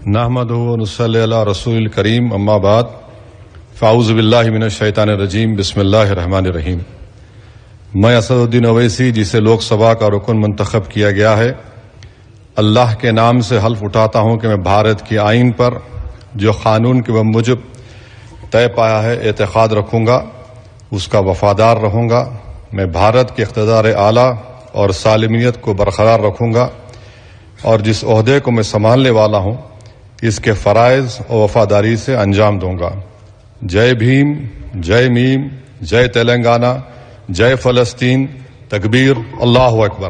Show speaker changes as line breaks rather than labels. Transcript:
نحمدہ و نصلی علی رسول الکریم اما بعد فاعوذ باللہ من الشیطان الرجیم بسم اللہ الرحمن الرحیم۔ میں اسد الدین اویسی جسے لوک سبھا کا رکن منتخب کیا گیا ہے، اللہ کے نام سے حلف اٹھاتا ہوں کہ میں بھارت کی آئین پر جو قانون کے موجب طے پایا ہے اعتقاد رکھوں گا، اس کا وفادار رہوں گا۔ میں بھارت کے اقتدار اعلیٰ اور سالمیت کو برقرار رکھوں گا اور جس عہدے کو میں سنبھالنے والا ہوں اس کے فرائض اور وفاداری سے انجام دوں گا۔ جے بھیم، جے میم، جے تلنگانہ، جے فلسطین، تکبیر، اللہ اکبر۔